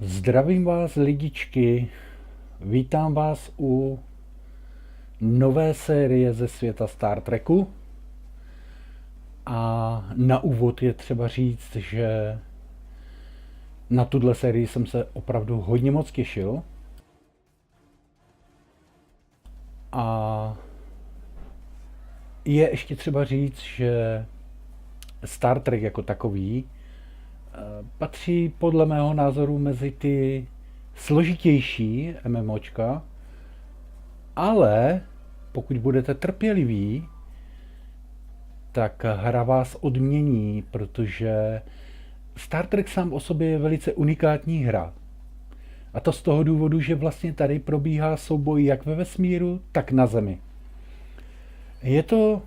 Zdravím vás, lidičky. Vítám vás u nové série ze světa Star Treku. A na úvod je třeba říct, že na tuhle sérii jsem se opravdu hodně moc těšil. A je ještě třeba říct, že Star Trek jako takový patří podle mého názoru mezi ty složitější MMOčka, ale pokud budete trpěliví, tak hra vás odmění, protože Star Trek sám o sobě je velice unikátní hra. A to z toho důvodu, že vlastně tady probíhá souboj jak ve vesmíru, tak na Zemi. Je to...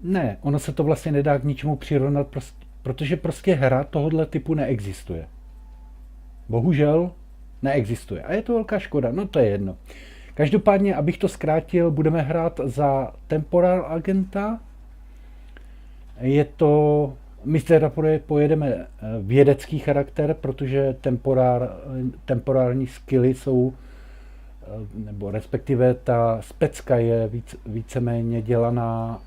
Ne, ono se to vlastně nedá k ničemu přirovnat, protože prostě hra tohohle typu neexistuje. Bohužel neexistuje. A je to velká škoda, no to je jedno. Každopádně, abych to zkrátil, budeme hrát za Temporal agenta. Je to... My teda pojedeme vědecký charakter, protože temporální skilly jsou, nebo respektive ta specka je víceméně dělaná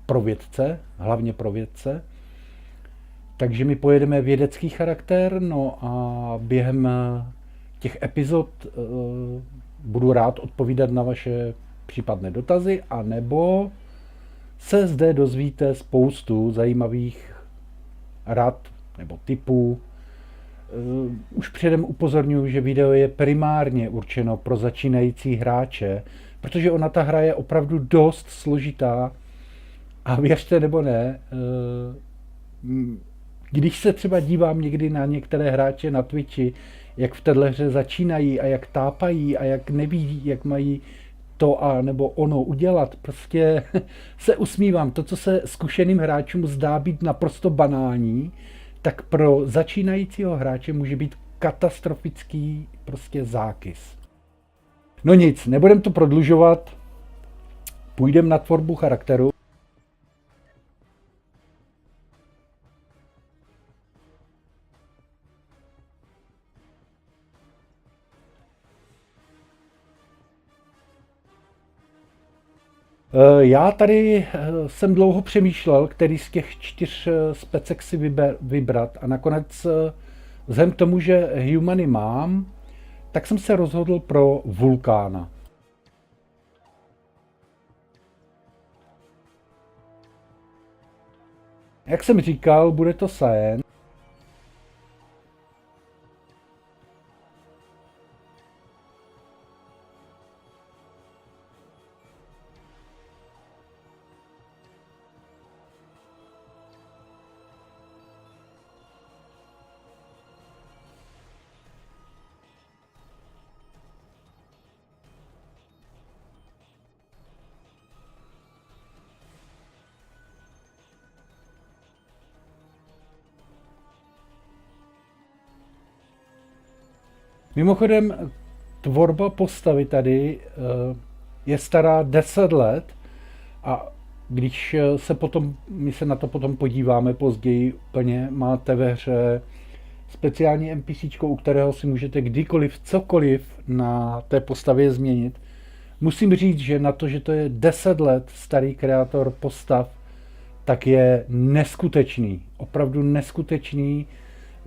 pro vědce, hlavně pro vědce. Takže my pojedeme vědecký charakter, no a během těch epizod budu rád odpovídat na vaše případné dotazy, anebo se zde dozvíte spoustu zajímavých rad nebo tipů. Už předem upozorňuji, že video je primárně určeno pro začínající hráče, protože ona ta hra je opravdu dost složitá a věřte nebo ne, když se třeba dívám někdy na některé hráče na Twitchi, jak v téhle hře začínají a jak tápají a jak neví, jak mají to a nebo ono udělat, prostě se usmívám. To, co se zkušeným hráčům zdá být naprosto banální, tak pro začínajícího hráče může být katastrofický prostě zákys. No nic, nebudem to prodlužovat, půjdeme na tvorbu charakteru. Já tady jsem dlouho přemýšlel, který z těch 4 specek si vybrat a nakonec vzhledem k tomu, že humany mám, tak jsem se rozhodl pro vulkána. Jak jsem říkal, bude to Science. Mimochodem, tvorba postavy tady je stará 10 let a když my se na to potom podíváme později úplně, máte ve hře speciální NPCčko, u kterého si můžete kdykoliv, cokoliv na té postavě změnit. Musím říct, že na to, že to je 10 let starý kreator postav, tak je neskutečný, opravdu neskutečný,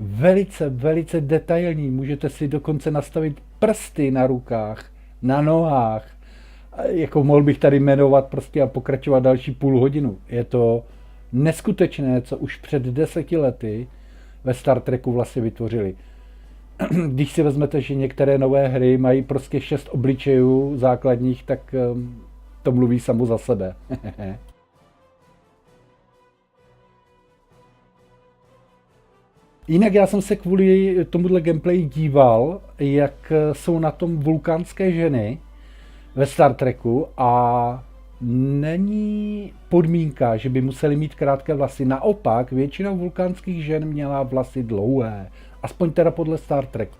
velice, velice detailní. Můžete si dokonce nastavit prsty na rukách, na nohách. Jako mohl bych tady jmenovat prostě a pokračovat další půl hodinu. Je to neskutečné, co už před 10 lety ve Star Treku vlastně vytvořili. Když si vezmete, že některé nové hry mají prostě 6 obličejů základních, tak to mluví samo za sebe. Jinak já jsem se kvůli tomuhle gameplay díval, jak jsou na tom vulkánské ženy ve Star Treku a není podmínka, že by museli mít krátké vlasy. Naopak, většina vulkánských žen měla vlasy dlouhé. Aspoň teda podle Star Trek.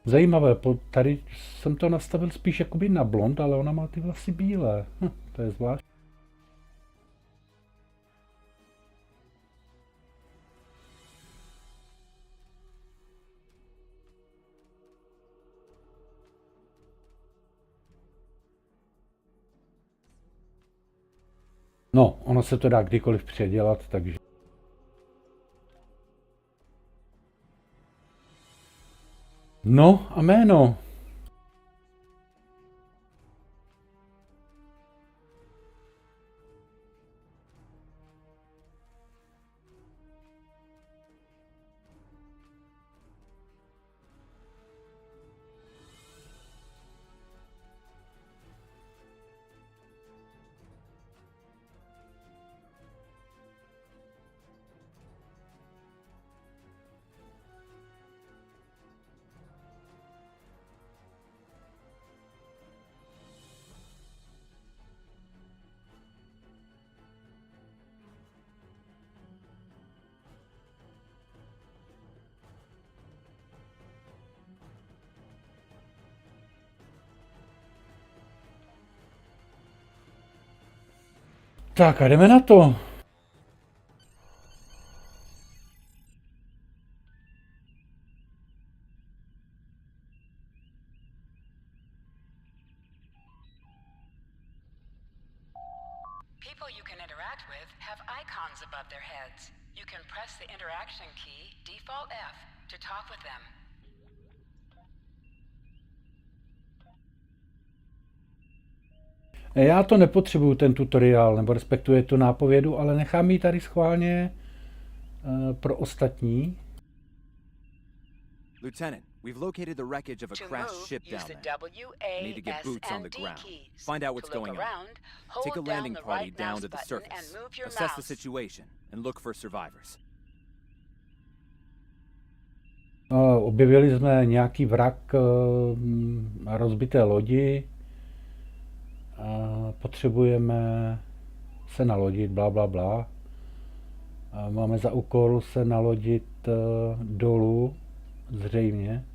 Zajímavé, tady jsem to nastavil spíš jakoby na blond, ale ona má ty vlasy bílé. To je zvlášť. No, ono se to dá kdykoliv předělat, takže... No a jméno. Tak a jdeme na to. People you can interact with have icons above their heads. You can press the interaction key, default F, to talk with them. Já to nepotřebuju, ten tutoriál, nebo respektuje tu nápovědu, ale nechám ji tady schválně pro ostatní. Lieutenant, we've located the wreckage of a crashed ship down there. Need to get boots on the ground. Find out what's going on. Take a landing party down to the surface. Assess the situation and look for survivors. Objevili jsme nějaký vrak rozbité lodi. Potřebujeme se nalodit, bla, bla, bla. Máme za úkol se nalodit dolů, zřejmě,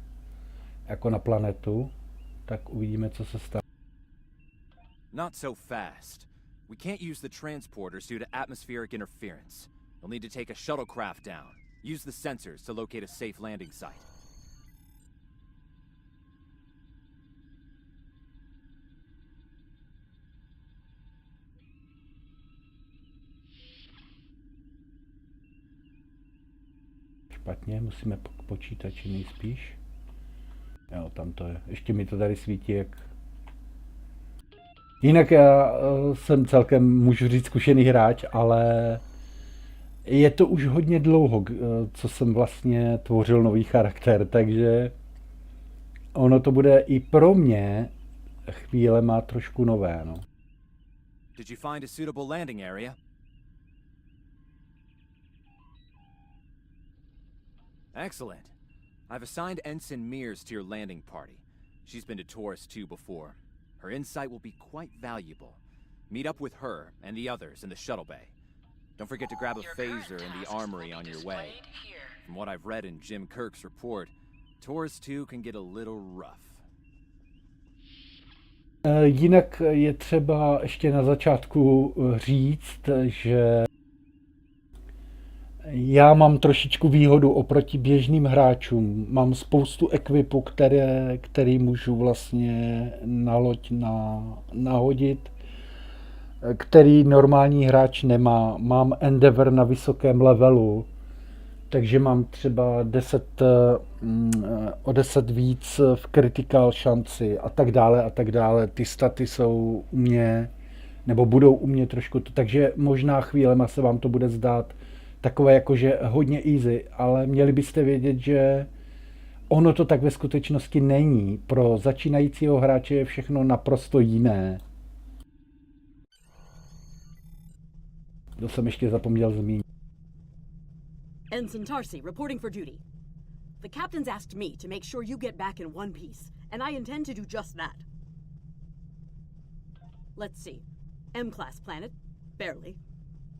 jako na planetu. Tak uvidíme, co se stane. Not so fast. We can't use the transporters due to atmospheric interference. You'll need to take a shuttlecraft down. Use the sensors to locate a safe landing site. Špatně, musíme k počítači nejspíš. Jo, tam to je. Ještě mi to tady svítí jak... Jinak já jsem celkem, můžu říct, zkušený hráč, ale je to už hodně dlouho, co jsem vlastně tvořil nový charakter, takže ono to bude i pro mě chvíle má trošku nové, no. Did you find a suitable landing area? Excellent. I've assigned Ensign Mears to your landing party. She's been to Taurus 2 before. Her insight will be quite valuable. Meet up with her and the others in the shuttle bay. Don't forget to grab a phaser in the armory on your way. From what I've read in Jim Kirk's report, Taurus 2 can get a little rough. Jinak je třeba ještě na začátku říct, že já mám trošičku výhodu oproti běžným hráčům. Mám spoustu ekvipu, který můžu vlastně na loď nahodit, který normální hráč nemá. Mám Endeavor na vysokém levelu, takže mám třeba o 10 víc v critical šanci a tak dále a tak dále. Ty staty jsou u mě, nebo budou u mě trošku, takže možná chvílema se vám to bude zdát takové jakože hodně easy, ale měli byste vědět, že ono to tak ve skutečnosti není. Pro začínajícího hráče je všechno naprosto jiné. To jsem ještě zapomněl zmínit. Ensign Tarsi, reporting for duty. The captain's asked me to make sure you get back in one piece, and I intend to do just that. Let's see. M-class planet? Barely.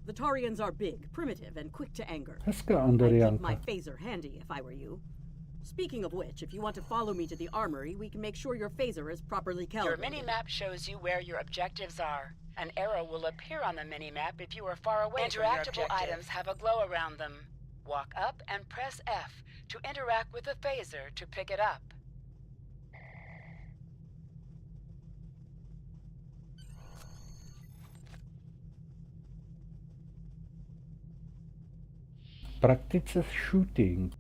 The Tarians are big, primitive, and quick to anger. Hezká I'd keep Andorianka. my phaser handy if I were you. Speaking of which, if you want to follow me to the armory, we can make sure your phaser is properly Your calibrated. mini-map shows you where your objectives are. An arrow will appear on the mini-map if you are far away from your objective. Interactable items have a glow around them. Walk up and press F to interact with the phaser to pick it up. Praktice shooting.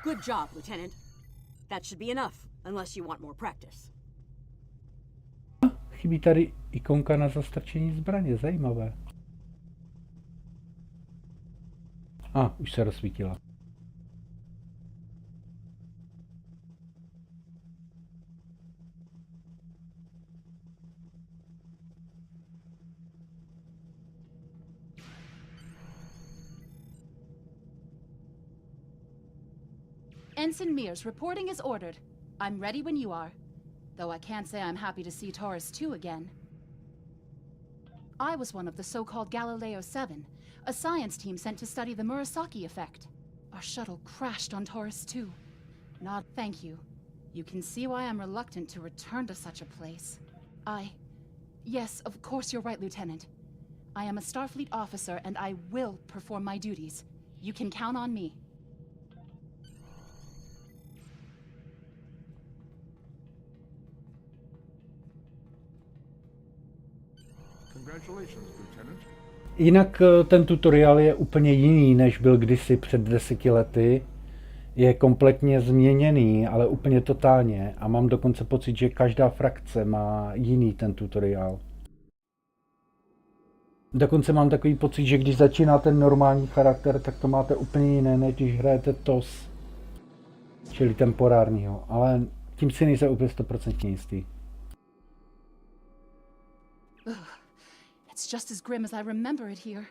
Good job, Lieutenant. That should be enough, unless you want more practice. Chybí tady ikonka na zastrčení zbraně, zajímavé. Už se rozsvítila. Ensign Mears, reporting as ordered. I'm ready when you are. Though I can't say I'm happy to see Taurus 2 again. I was one of the so-called Galileo 7, a science team sent to study the Murasaki effect. Our shuttle crashed on Taurus 2. Not thank you. You can see why I'm reluctant to return to such a place. Yes, of course you're right, Lieutenant. I am a Starfleet officer and I will perform my duties. You can count on me. Congratulations, Lieutenant. Jinak ten tutoriál je úplně jiný, než byl kdysi před 10 lety. Je kompletně změněný, ale úplně totálně. A mám dokonce pocit, že každá frakce má jiný ten tutoriál. Dokonce mám takový pocit, že když začíná ten normální charakter, tak to máte úplně jiné, než když hrajete TOS. Čili temporárního. Ale tím si nejsem úplně 100% jistý. It's just as grim as I remember it here.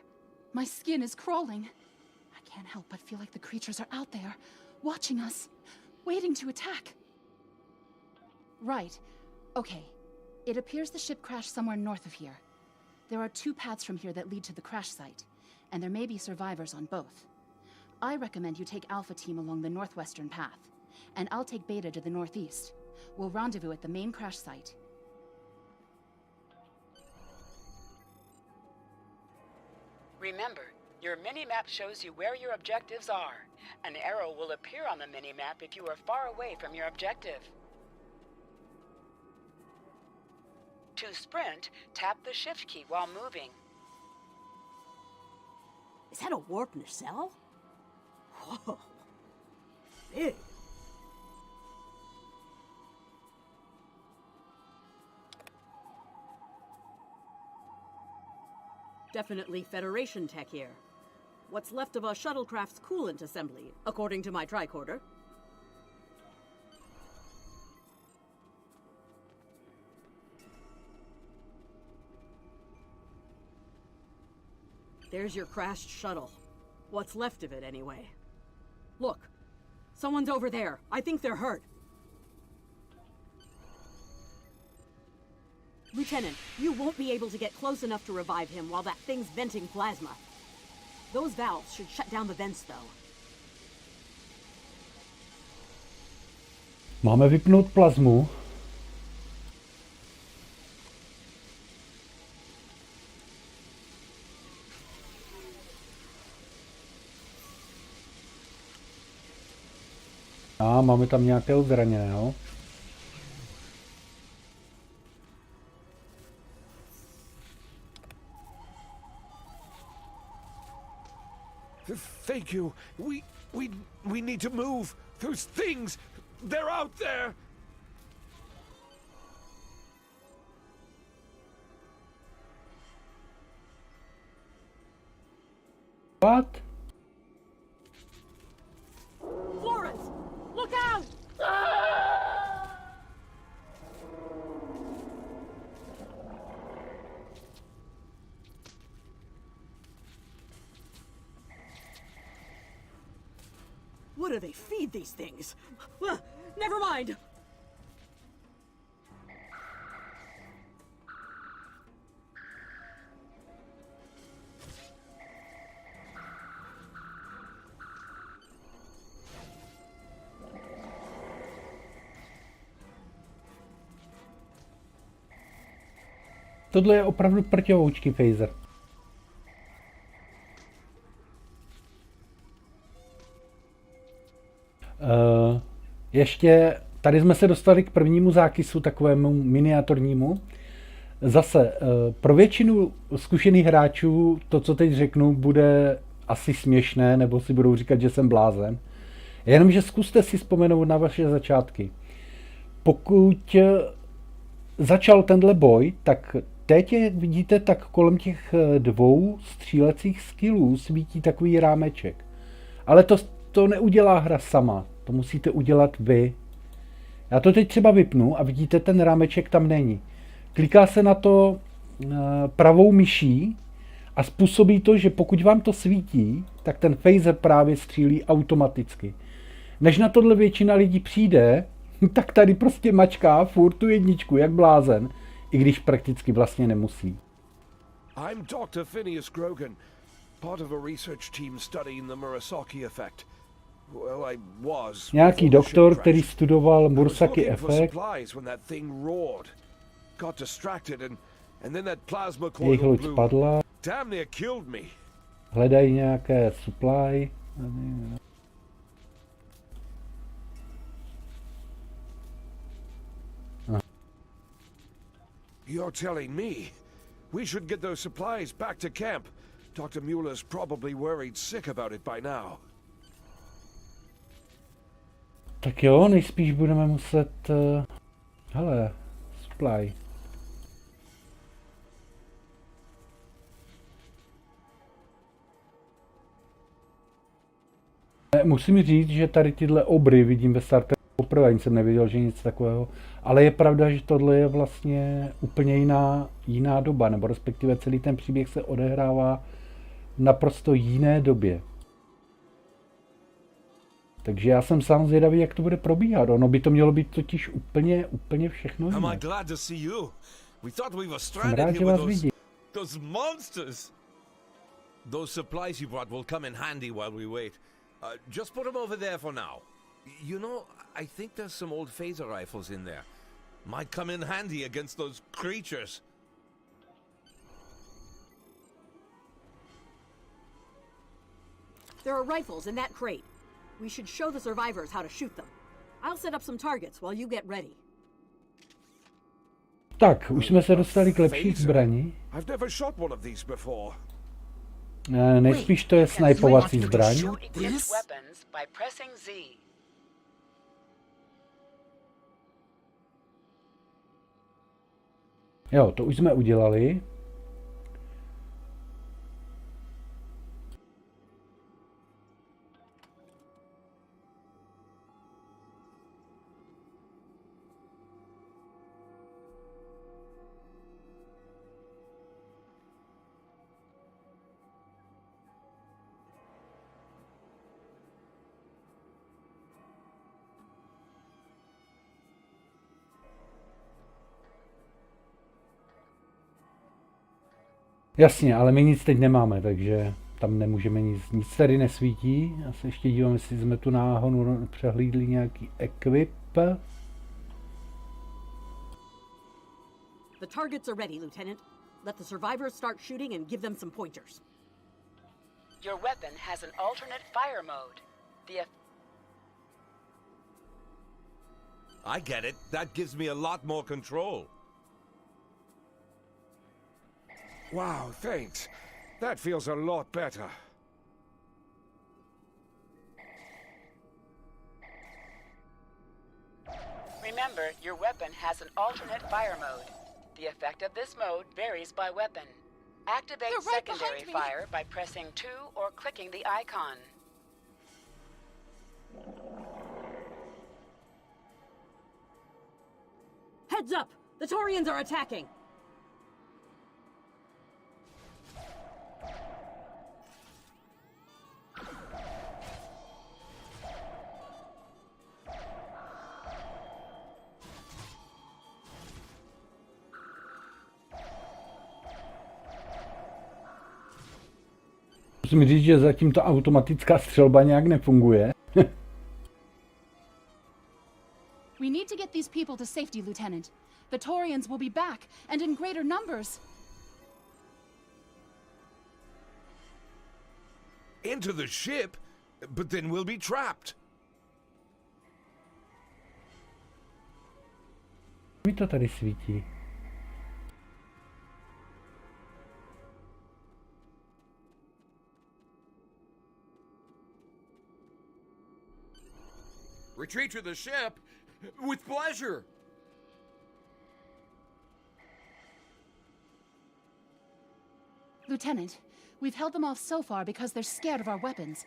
My skin is crawling. I can't help but feel like the creatures are out there, watching us, waiting to attack. Right. Okay. It appears the ship crashed somewhere north of here. There are 2 paths from here that lead to the crash site, and there may be survivors on both. I recommend you take Alpha Team along the northwestern path, and I'll take Beta to the northeast. We'll rendezvous at the main crash site. Remember, your mini-map shows you where your objectives are. An arrow will appear on the mini-map if you are far away from your objective. To sprint, tap the shift key while moving. Is that a warp nacelle? Whoa. Big. Definitely Federation tech here. What's left of a shuttlecraft's coolant assembly, according to my tricorder. There's your crashed shuttle. What's left of it, anyway. Look, someone's over there. I think they're hurt. Lieutenant, you won't be able to get close enough to revive him while that thing's venting plasma. Those valves should shut down the vents, though. Máme vypnout plazmu. Máme tam nějakého zraněného. Thank you. We need to move. Those things, they're out there. What? Florence! Look out! What do they feed these things? Never mind. Tohle je opravdu prťovoučký phaser. Ještě tady jsme se dostali k prvnímu zákysu, takovému miniaturnímu. Zase pro většinu zkušených hráčů to, co teď řeknu, bude asi směšné, nebo si budou říkat, že jsem blázen. Jenomže zkuste si vzpomenout na vaše začátky. Pokud začal tenhle boj, tak teď, jak vidíte, tak kolem těch dvou střílecích skillů svítí takový rámeček. Ale to neudělá hra sama, to musíte udělat vy. Já to teď třeba vypnu a vidíte, ten rámeček tam není. Kliká se na to pravou myší a způsobí to, že pokud vám to svítí, tak ten phaser právě střílí automaticky. Než na tohle většina lidí přijde, tak tady prostě mačká furt tu jedničku, jak blázen, i když prakticky vlastně nemusí. I'm Dr. Phineas Grogan, part of a research team studying the Murasaki effect. Well, I was. Nějaký doktor, který studoval Murasaki efekt, jejich loď spadla, hledají nějaké supply. You're telling me we should get those supplies back to camp. Dr. Mueller's probably worried sick about it by now. Tak jo, nejspíš budeme muset... hele, supply. Musím říct, že tady tyhle obry vidím ve Star Treku poprvé, ani jsem nevěděl, že nic takového. Ale je pravda, že tohle je vlastně úplně jiná doba, nebo respektive celý ten příběh se odehrává v naprosto jiné době. Takže já jsem sám zvědavý, jak to bude probíhat. Ono by to mělo být totiž úplně všechno jiné. Jsem rád, že vás vidím. Those supplies you brought will come in handy while we wait. Just put them over there for now. You know, I think there's some old phaser rifles in there. Might come in handy against those creatures. There are rifles in that crate. We should show the survivors how to shoot them. I'll set up some targets while you get ready. Tak, už jsme se dostali k lepší zbraní. I've never shot one of these before. Nejspíš to je snajpovací zbraň. Jo, to už jsme udělali. Jasně, ale my nic teď nemáme, takže tam nemůžeme nic tady nesvítí. Já se ještě dívám, jestli jsme tu náhodou přehlídli nějaký equip. The targets are ready, Lieutenant. Let the survivors start shooting and give them some pointers. Your weapon has an alternate fire mode. I get it. That gives me a lot more control. Wow, thanks. That feels a lot better. Remember, your weapon has an alternate fire mode. The effect of this mode varies by weapon. Activate secondary fire by pressing 2 or clicking the icon. Heads up! The Taurians are attacking! Musím říct, že zatím ta automatická střelba nějak nefunguje. We need to get these people to safety, Lieutenant. The Taurians will be back, and in greater numbers. Into the ship? But then we'll be trapped. Mi to tady svítí. Retreat to the ship? With pleasure! Lieutenant, we've held them off so far because they're scared of our weapons.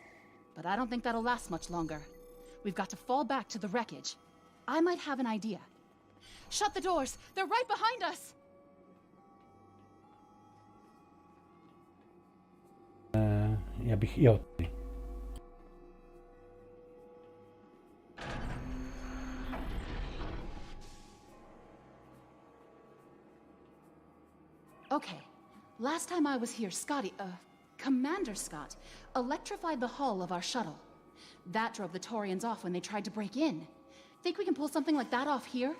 But I don't think that'll last much longer. We've got to fall back to the wreckage. I might have an idea. Shut the doors! They're right behind us! Já bych... Jo. Okay. Last time I was here, Commander Scott, electrified the hull of our shuttle. That drove the Taurians off when they tried to break in. Think we can pull something like that off here?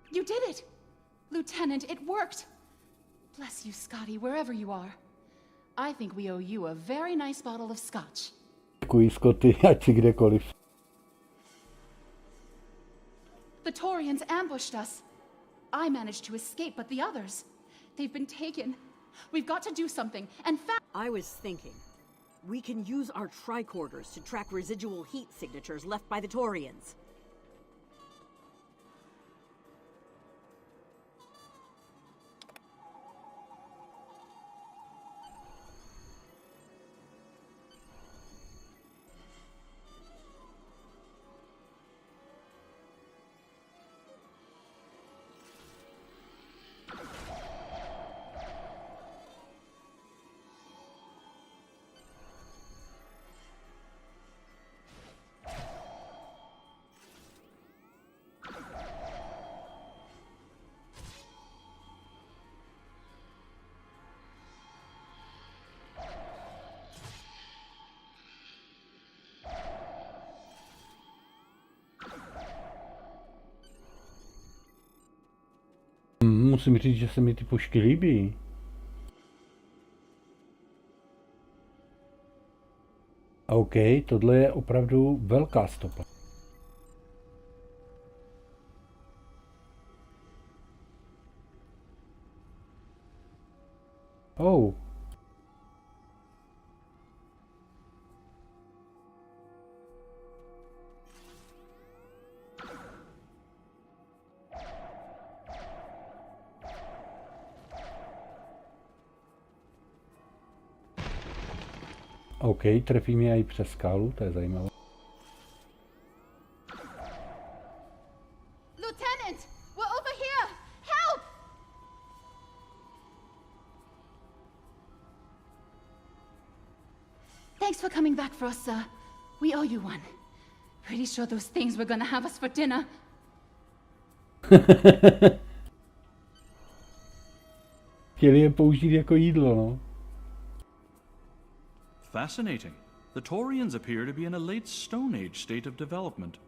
You did it! Lieutenant, it worked! Bless you, Scotty, wherever you are. I think we owe you a very nice bottle of scotch. Děkuji, Scotty, ať si kdekoliv. The Taurians ambushed us. I managed to escape, but the others, they've been taken. We've got to do something, and I was thinking, we can use our tricorders to track residual heat signatures left by the Taurians. Musím říct, že se mi ty pušky líbí. OK, tohle je opravdu velká stopa. Oh. OK, trefí mě i přes skálu, to je zajímavé. Lieutenant, we're over here! Help! Thanks for coming back for us, sir. We owe you one. Pretty sure those things were gonna have us for dinner. Chtěli je použít jako jídlo, no. Fascinating. The Taurians appear to be in a late Stone Age state of development.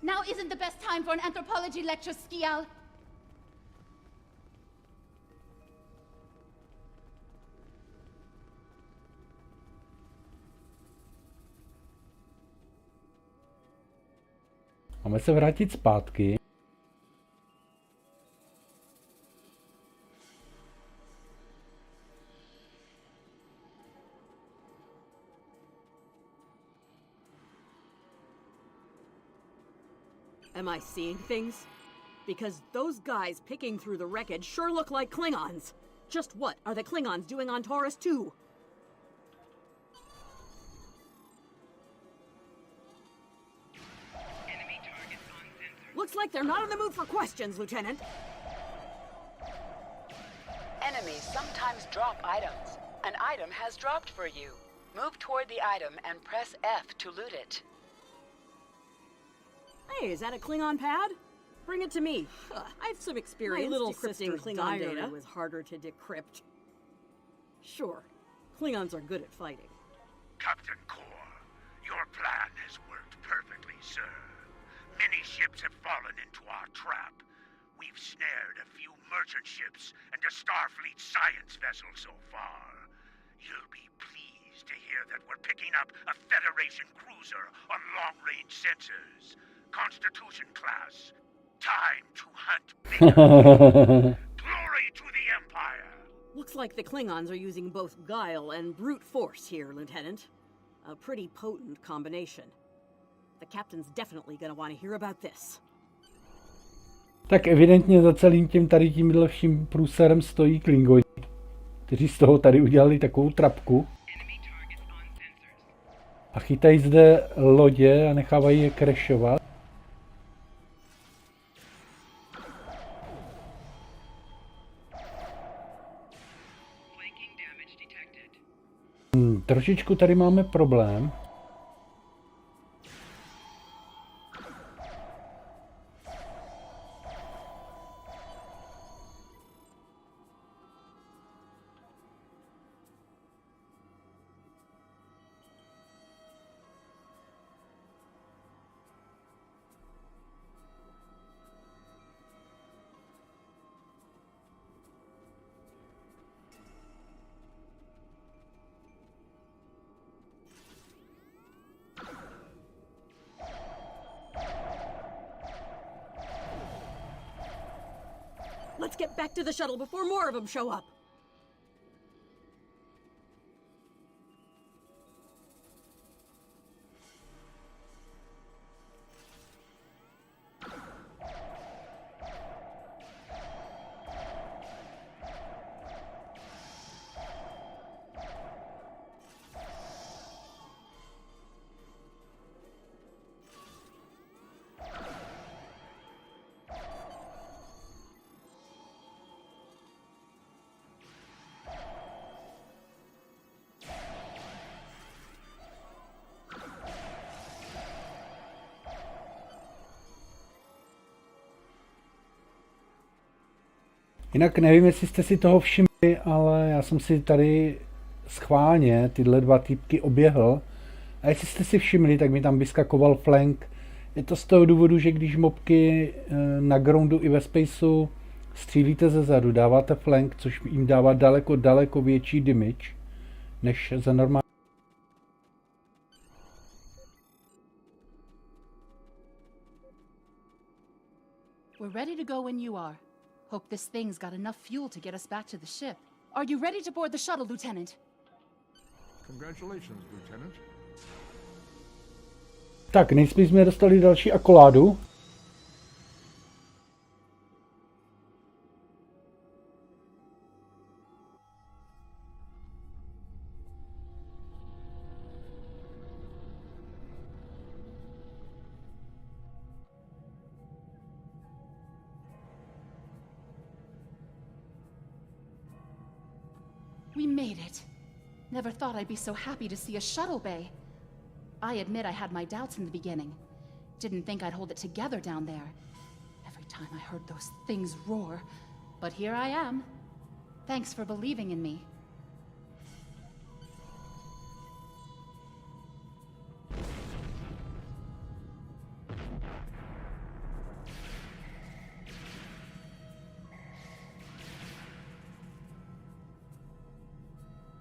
Now isn't the best time for an anthropology lecture, Skial. Máme se vrátit zpátky. Am I seeing things? Because those guys picking through the wreckage sure look like Klingons. Just what are the Klingons doing on Taurus 2? Looks like they're not in the mood for questions, Lieutenant. Enemies sometimes drop items. An item has dropped for you. Move toward the item and press F to loot it. Hey, is that a Klingon pad? Bring it to me. I have some experience. My little decrypting Klingon data was harder to decrypt. Sure, Klingons are good at fighting. Captain Kor, your plan has worked perfectly, sir. Many ships have fallen into our trap. We've snared a few merchant ships and a Starfleet science vessel so far. You'll be pleased to hear that we're picking up a Federation cruiser on long-range sensors. Constitution class. Time to hunt bigger. Glory to the Empire! Looks like the Klingons are using both guile and brute force here, Lieutenant. A pretty potent combination. The captain's definitely gonna want to hear about this. Tak evidentně za celým tímhle vším průserem stojí Klingoni, kteří z toho tady udělali takovou trapku. A chytají zde lodě a nechávají je crashovat. Trošičku tady máme problém. Let's get back to the shuttle before more of them show up. Jinak nevím, jestli jste si toho všimli, ale já jsem si tady schválně tyhle dva týpky oběhl. A jestli jste si všimli, tak mi tam vyskakoval flank. Je to z toho důvodu, že když mobky na groundu i ve spaceu střílíte ze zadu, dáváte flank, což jim dává daleko větší damage, než za normální. We're ready to go when you are. Hope this thing's got enough fuel to get us back to the ship. Are you ready to board the shuttle, Lieutenant? Congratulations, Lieutenant. Tak, nejspíš jsme dostali další akoládu. We made it. Never thought I'd be so happy to see a shuttle bay. I admit I had my doubts in the beginning. Didn't think I'd hold it together down there. Every time I heard those things roar. But here I am. Thanks for believing in me.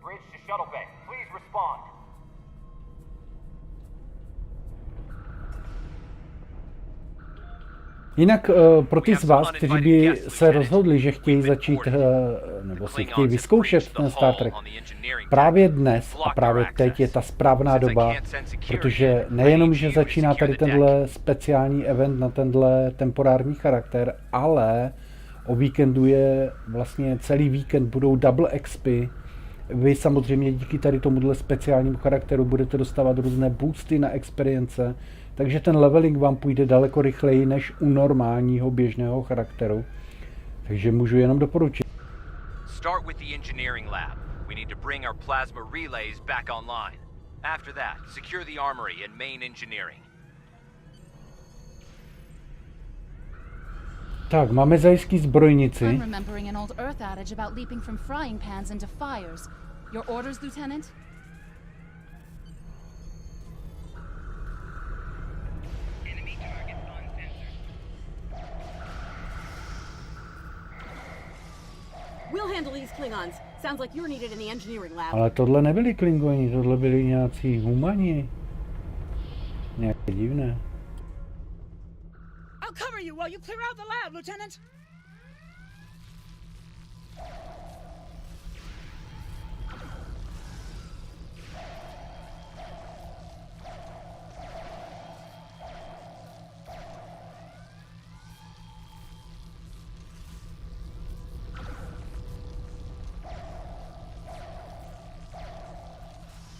Bridge to shuttle bay. Please respond. Jinak pro ty z vás, kteří by se rozhodli, že chtějí začít, nebo si chtějí vyzkoušet ten Star Trek, právě dnes a právě teď je ta správná doba, protože nejenom, že začíná tady tenhle speciální event na tenhle temporární charakter, ale o víkendu je vlastně celý víkend, budou double expy. Vy samozřejmě díky tady tomuhle speciálnímu charakteru budete dostávat různé boosty na experience, takže ten leveling vám půjde daleko rychleji než u normálního běžného charakteru. Takže můžu jenom doporučit. Start with the engineering lab. We need to bring our plasma relays back online. After that, secure the armory and main engineering. Tak, máme zajistí zbrojnici. I'm remembering an old Earth adage about leaping from frying pans into fires. Your orders, Lieutenant? We'll handle these Klingons. Sounds like you're needed in the engineering lab. Ale tohle nebyli Klingoni, tohle byli nějací humani. Nějaké divné. I'll cover you while you clear out the lab, Lieutenant.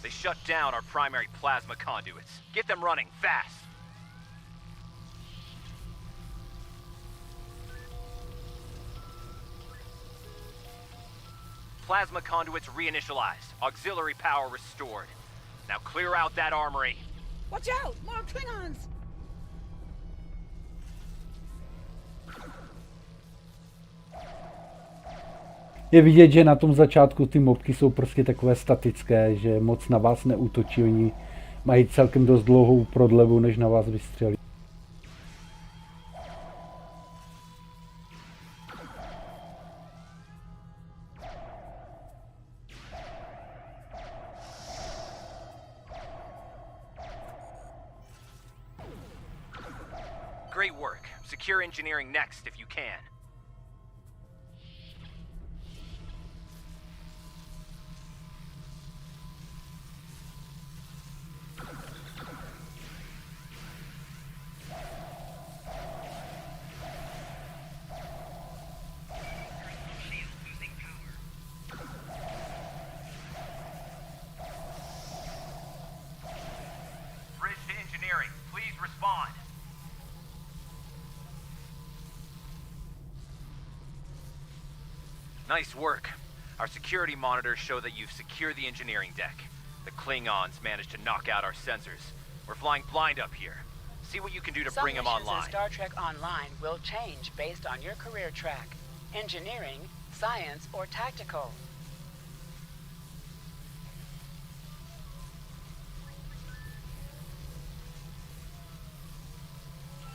They shut down our primary plasma conduits. Get them running, fast! Plasma conduits reinitialized. Auxiliary power restored. Now clear out that armory. Watch out! More Klingons! Je vidět, že na tom začátku ty mobky jsou prostě takové statické, že moc na vás neútočí, oni mají celkem dost dlouhou prodlevu, než na vás vystřelí. Great work. Secure engineering next if you can. Bridge to engineering. Please respond. Nice work. Our security monitors show that you've secured the engineering deck. The Klingons managed to knock out our sensors. We're flying blind up here. See what you can do to Some bring them missions in online. Star Trek Online will change based on your career track. Engineering, science, or tactical.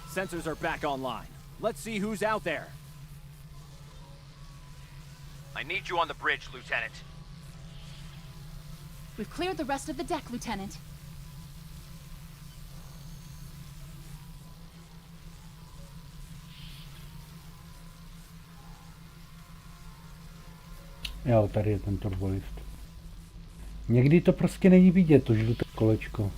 Sensors are back online. Let's see who's out there. I need you on the bridge, Lieutenant. We've cleared the rest of the deck, Lieutenant. Jo, tady je ten turbolift. Někdy to prostě není vidět, to žluté kolečko.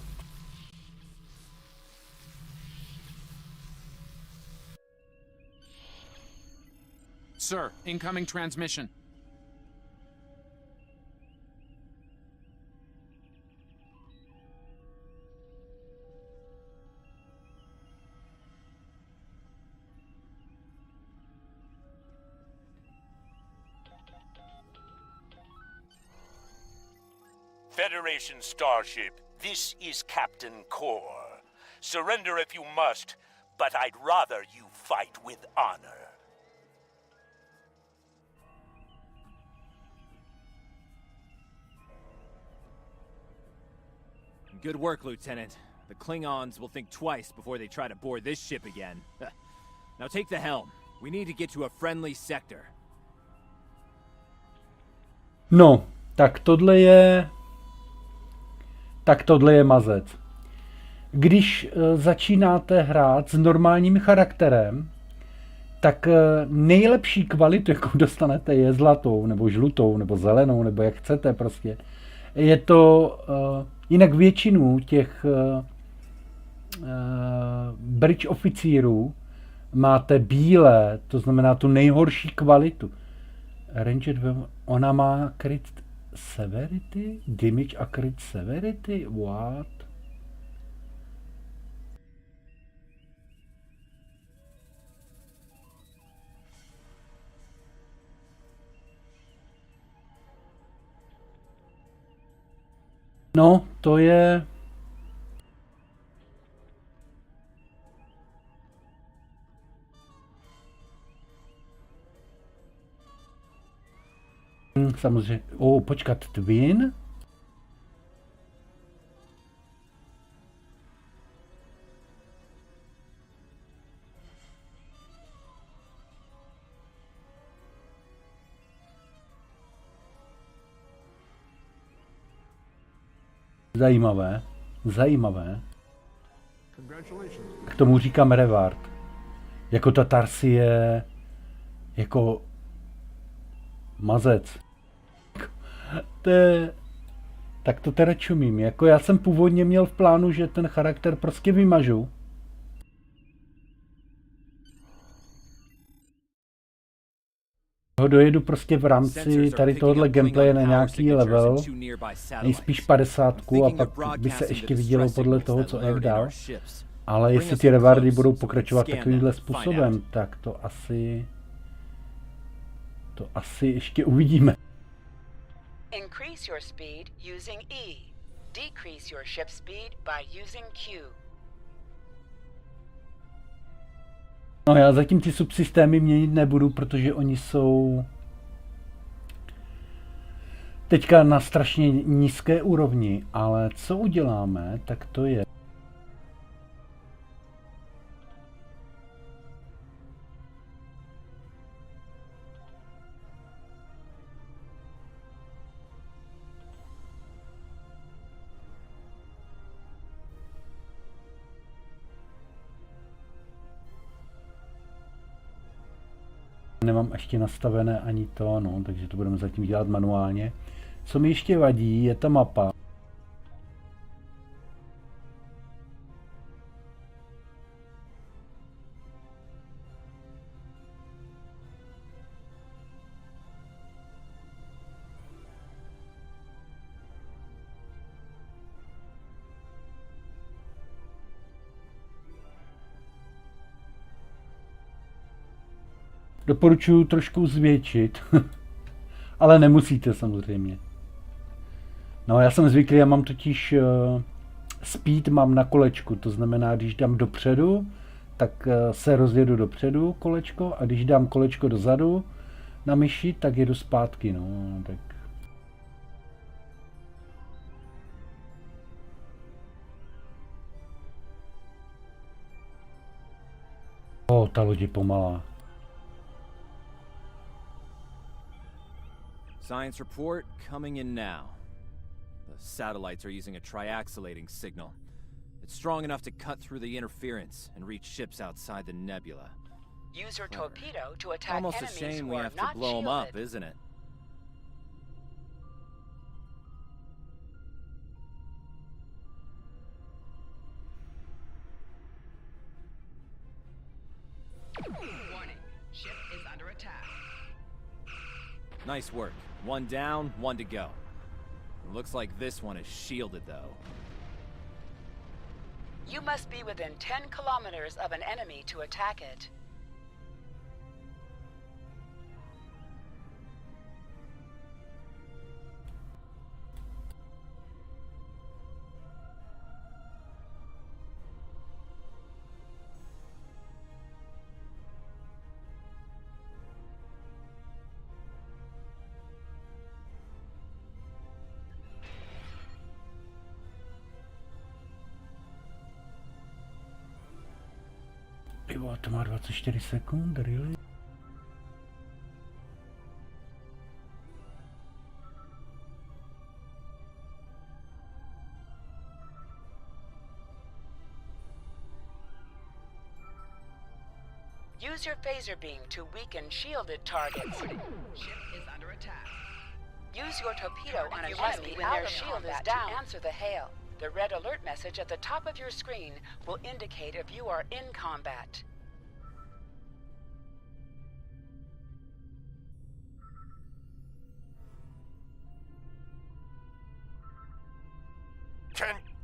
Sir, incoming transmission. Federation starship, this is Captain Core. Surrender if you must, but I'd rather you fight with honor. Good work, Lieutenant. The Klingons will think twice before they try to board this ship again. Now take the helm. We need to get to a friendly sector. No, tak tohle je... Tak tohle je mazec. Když začínáte hrát s normálním charakterem, tak nejlepší kvalitu, jakou dostanete, je zlatou, nebo žlutou, nebo zelenou, nebo jak chcete prostě. Je to, jinak většinu těch bridge oficírů máte bílé, to znamená tu nejhorší kvalitu. Ranger 2, ona má crit severity? Damage a crit severity? What? No, to je... Samozřejmě. Počkat, Twin? Zajímavé. Zajímavé. K tomu říkám reward. Jako ta Tarsi je... Jako... mazec. To je... Tak to teda čumím. Jako já jsem původně měl v plánu, že ten charakter prostě vymažu. Ho dojedu prostě v rámci tady tohohle gameplaye na nějaký level, nejspíš 50, a pak by se ještě vidělo podle toho, co jak dál. Ale jestli ty rewardy budou pokračovat takovýmhle způsobem, tak to asi ještě uvidíme. Increase your speed using E. Decrease your ship speed by using Q. No já zatím ty subsystémy měnit nebudu, protože oni jsou teďka na strašně nízké úrovni, ale co uděláme, tak to je... Nemám ještě nastavené ani to, no, takže to budeme zatím dělat manuálně. Co mi ještě vadí, je ta mapa. Doporučuji trošku zvětšit, ale nemusíte samozřejmě. No já jsem zvyklý, já mám totiž speed mám na kolečku, to znamená, když dám dopředu, tak se rozjedu dopředu kolečko a když dám kolečko dozadu na myši, tak jedu zpátky, no, tak... Ta loď je pomalá. Science report coming in now. The satellites are using a triaxulating signal. It's strong enough to cut through the interference and reach ships outside the nebula. Use your torpedo to attack Almost a enemies shame who we are have to not blow them up, shielded. isn't it? Warning. Ship is under attack. Nice work. One down, one to go. It looks like this one is shielded, though. You must be within 10 kilometers of an enemy to attack it. Pivo, to má 24 sekund, really? Use your phaser beam to weaken shielded targets. Ship is under attack. Use your torpedo on an enemy when their shield is down to answer the hail. The red alert message at the top of your screen will indicate if you are in combat.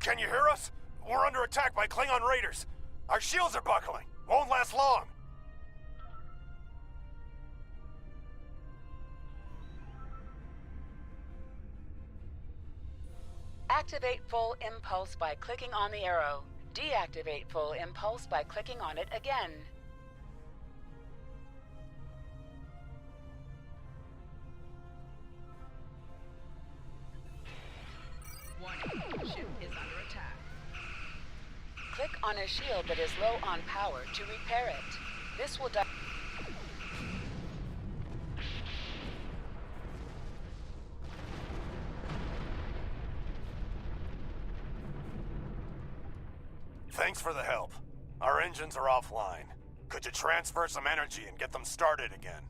Can you hear us? We're under attack by Klingon raiders. Our shields are buckling. Won't last long. Activate full impulse by clicking on the arrow. Deactivate full impulse by clicking on it again. Warning, ship is under attack. Click on a shield that is low on power to repair it. This will Thanks for the help. Our engines are offline. Could you transfer some energy and get them started again?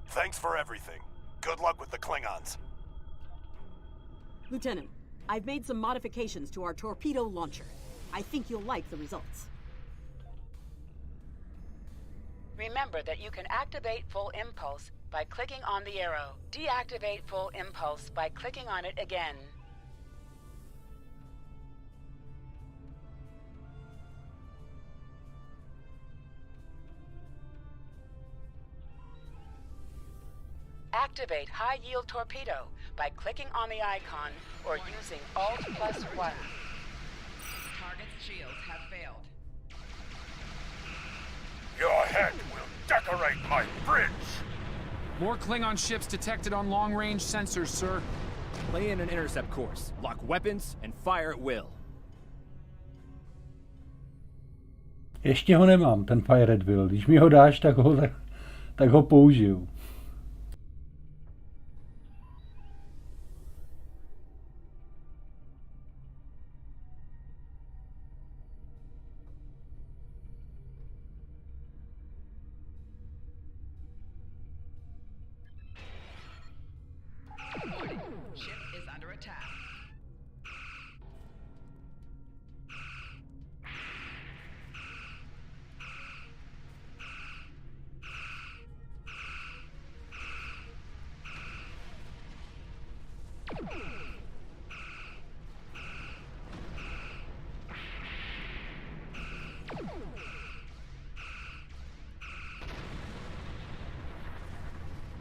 Thanks for everything. Good luck with the Klingons. Lieutenant, I've made some modifications to our torpedo launcher. I think you'll like the results. remember that you can activate full impulse by clicking on the arrow. Deactivate full impulse by clicking on it again. Activate high-yield torpedo by clicking on the icon or using Alt+1. Target's shields have failed. Your head will decorate my bridge! More Klingon ships detected on long-range sensors, sir. Lay in an intercept course, lock weapons, and fire at will. Ještě ho nemám, ten Fire at Will. Když mi ho dáš, tak ho použiju. Ship is under attack.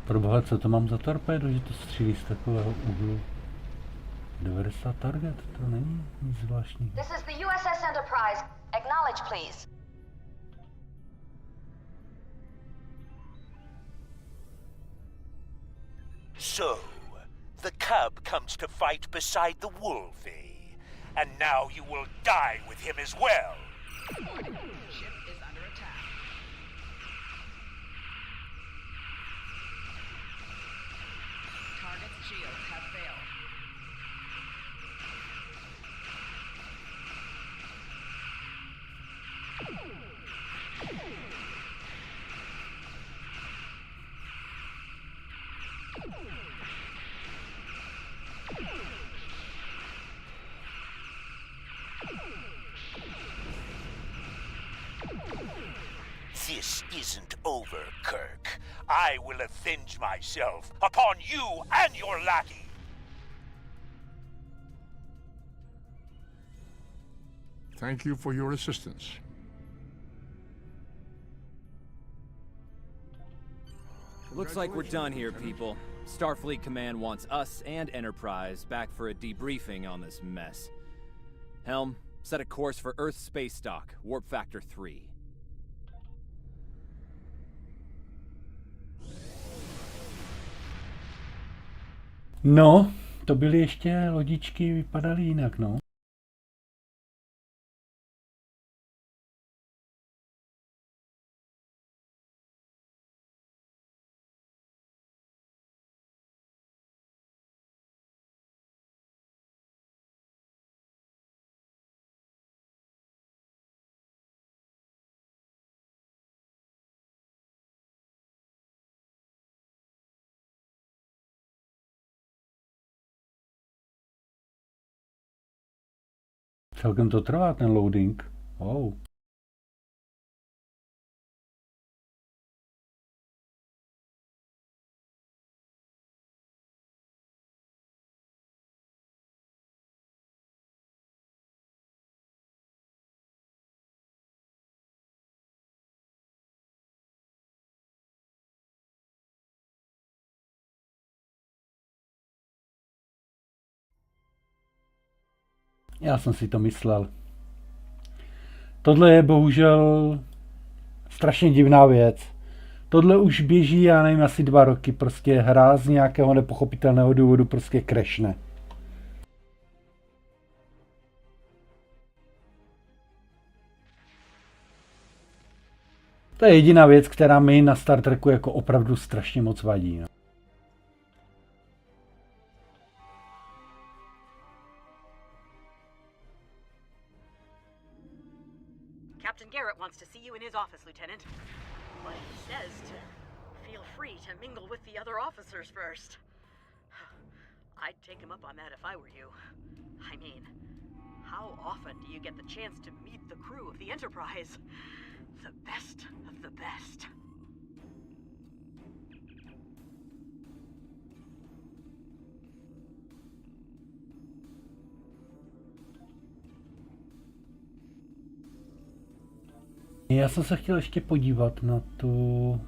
Proboha, co to mám za torpédo, že to střílí z takového úhlu? 90 target, to není nic zvláštního. This is the USS Enterprise. Acknowledge, please. So, the cub comes to fight beside the wolfie, and now you will die with him as well. Ship is under attack. Target's shields have failed. This isn't over, Kirk. I will avenge myself upon you and your lackey. Thank you for your assistance. Looks like we're done here, people. Starfleet Command wants us and Enterprise back for a debriefing on this mess. Helm, set a course for Earth space dock, warp factor 3. No, to byly ještě lodičky, vypadaly jinak, no. Celkem to trvá, ten loading. Wow. Já jsem si to myslel. Tohle je bohužel strašně divná věc. Tohle už běží, já nevím, asi 2 roky. Prostě hra z nějakého nepochopitelného důvodu prostě crashne. To je jediná věc, která mi na Star Treku jako opravdu strašně moc vadí. No. Captain Garrett wants to see you in his office, Lieutenant. But he says to feel free to mingle with the other officers first. I'd take him up on that if I were you. I mean, how often do you get the chance to meet the crew of the Enterprise? The best of the best. Já jsem se chtěl ještě podívat na tu...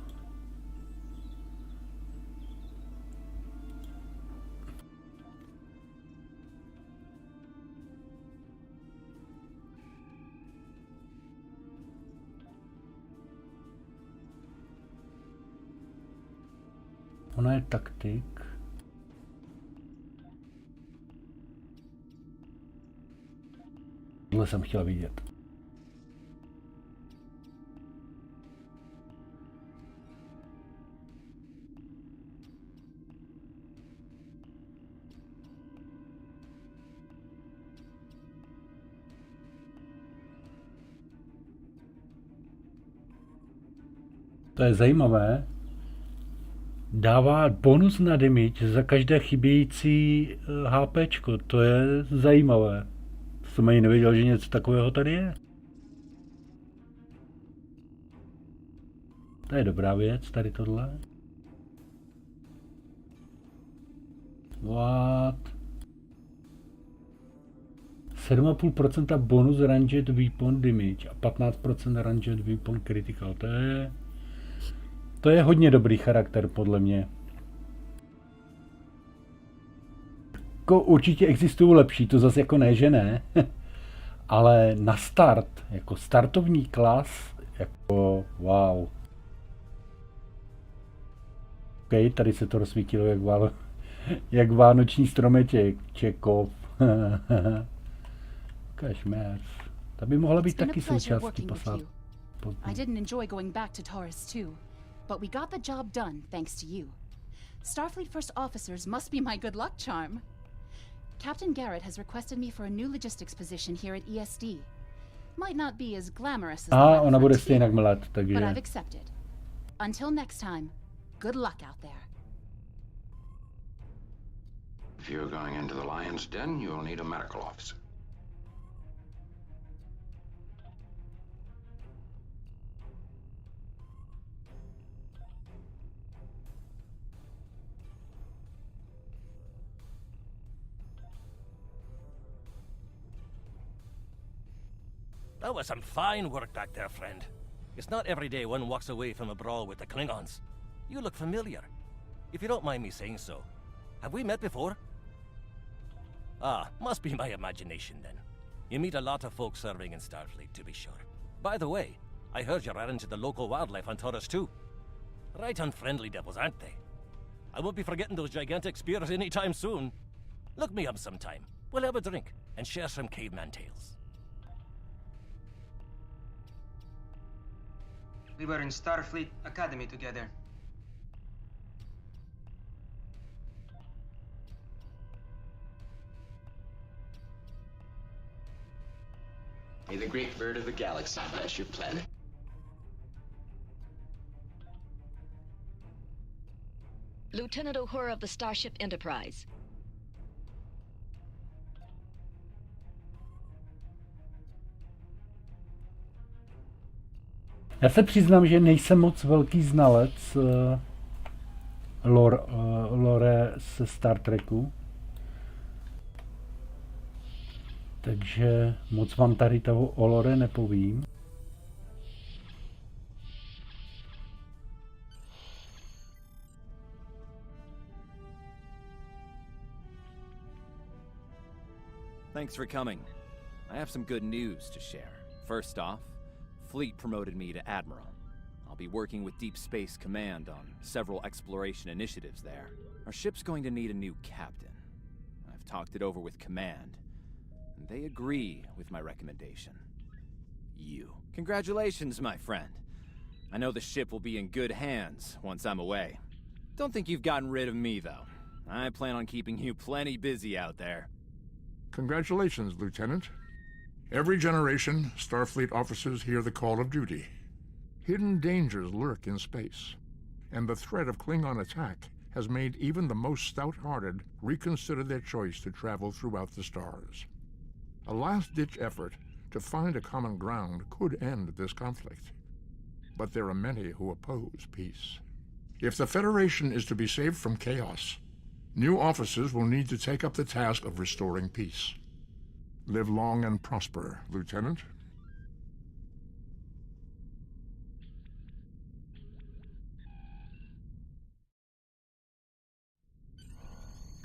Ona je taktik. Tohle jsem chtěl vidět. To je zajímavé. Dává bonus na damage za každé chybějící HPčko. To je zajímavé. Jsem ani nevěděl, že něco takového tady je. To je dobrá věc, tady tohle. What? 7,5% bonus ranged weapon damage a 15% ranged weapon critical. To je hodně dobrý charakter, podle mě. Jako určitě existují lepší, to zase jako ne, že ne. Ale na start, jako startovní klas, jako wow. OK, tady se to rozsvítilo jak vánoční stromeček. Čekov. Kašmér. Ta by mohla být taky součástí posádky. I didn't enjoy going back to Taurus 2, but we got the job done thanks to you. Starfleet First Officers must be my good luck charm. Captain Garrett has requested me for a new logistics position here at ESD. Might not be as glamorous as ona bude stejně mlat, takže... but I've accepted. Until next time, good luck out there. If you're going into the Lion's Den, you'll need a medical officer. That was some fine work back there, friend. It's not every day one walks away from a brawl with the Klingons. You look familiar. If you don't mind me saying so. Have we met before? Ah, must be my imagination then. You meet a lot of folks serving in Starfleet, to be sure. By the way, I heard you're into the local wildlife on Taurus 2. Right unfriendly devils, aren't they? I won't be forgetting those gigantic spears anytime soon. Look me up sometime. We'll have a drink and share some caveman tales. We were in Starfleet Academy together. May the great bird of the galaxy bless your planet. Lieutenant Uhura of the Starship Enterprise. Já se přiznám, že nejsem moc velký znalec lore se Star Treku. Takže moc vám tady toho o lore nepovím. Thanks for coming. I have some good news to share. First off, Fleet promoted me to Admiral. I'll be working with Deep Space Command on several exploration initiatives there. Our ship's going to need a new captain. I've talked it over with Command, and they agree with my recommendation. You. Congratulations, my friend. I know the ship will be in good hands once I'm away. Don't think you've gotten rid of me, though. I plan on keeping you plenty busy out there. Congratulations, Lieutenant. Every generation, Starfleet officers hear the call of duty. Hidden dangers lurk in space, and the threat of Klingon attack has made even the most stout-hearted reconsider their choice to travel throughout the stars. A last-ditch effort to find a common ground could end this conflict, but there are many who oppose peace. If the Federation is to be saved from chaos, new officers will need to take up the task of restoring peace. Live long and prosper, Lieutenant.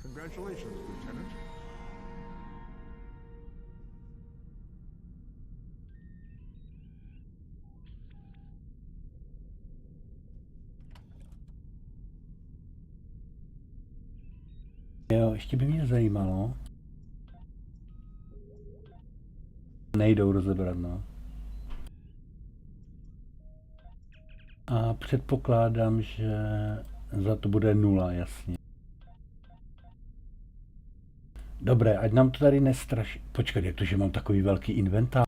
Congratulations, Lieutenant. Jo, ještě by mě zajímalo. Nejdou rozebrat, no. A předpokládám, že za to bude 0, jasně. Dobré, ať nám to tady nestraší. Počkat, jak to, že mám takový velký inventář?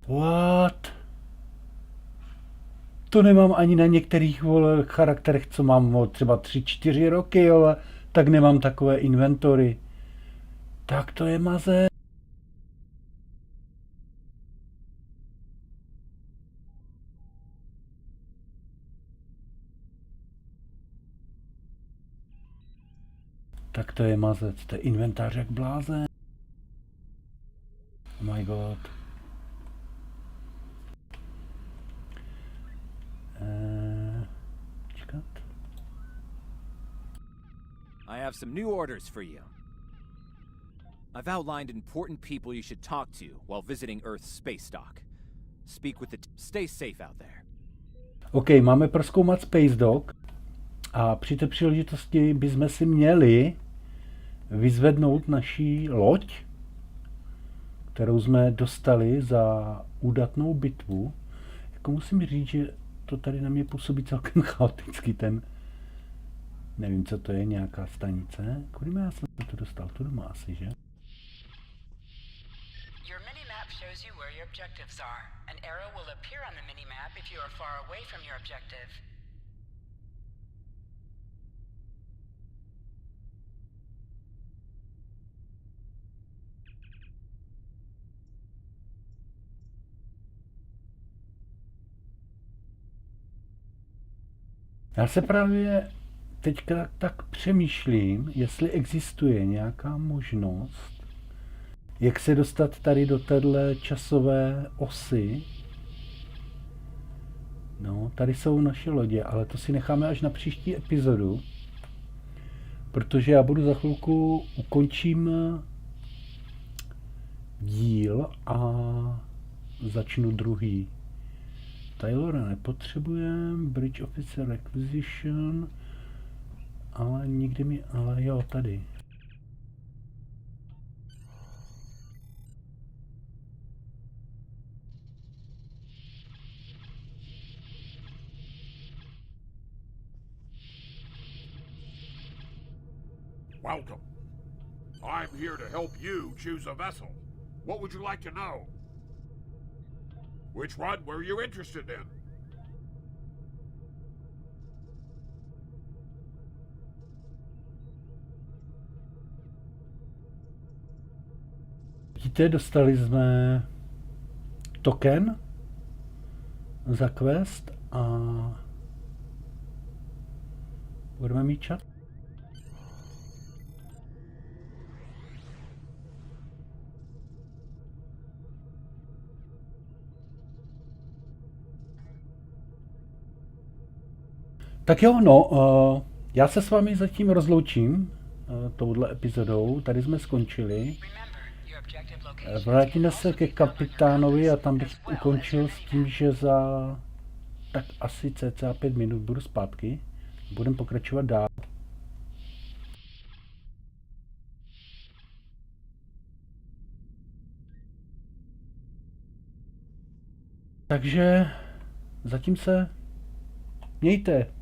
What? To nemám ani na některých charakterech, co mám třeba 3-4 roky, ale tak nemám takové inventory. Tak to je maze. Tak to je mazec, to je inventář jak blázen. Oh my god. Počkat. I have some new orders for you. I've outlined important people you should talk to while visiting Earth's space dock. Speak with the stay safe out there. OK, máme prozkoumat Space Dock a při té příležitosti bychom si měli vyzvednout naší loď, kterou jsme dostali za údatnou bitvu. Jako musím říct, že to tady na mě působí celkem chaoticky, ten... Nevím, co to je, nějaká stanice. Kudy já jsem to dostal? Tu doma asi, že? Your minimap shows you where your objectives are. An arrow will appear on the minimap if you are far away from your objective. Já se právě teďka tak přemýšlím, jestli existuje nějaká možnost, jak se dostat tady do téhle časové osy. No, tady jsou naše lodě, ale to si necháme až na příští epizodu, protože já budu za chvilku ukončím díl a začnu druhý. Taylora nepotřebujeme, Bridge Officer Requisition, ale nikdy mi, ale jo, tady. Welcome. I'm here to help you choose a vessel. What would you like to know? Which one were you interested in? Vidíte, dostali jsme token za quest a budeme mít čas. Tak jo, no, já se s vámi zatím rozloučím touhle epizodou. Tady jsme skončili. Vrátíme se ke kapitánovi a tam bych ukončil s tím, že za tak asi cca 5 minut budu zpátky. Budeme pokračovat dál. Takže zatím se mějte.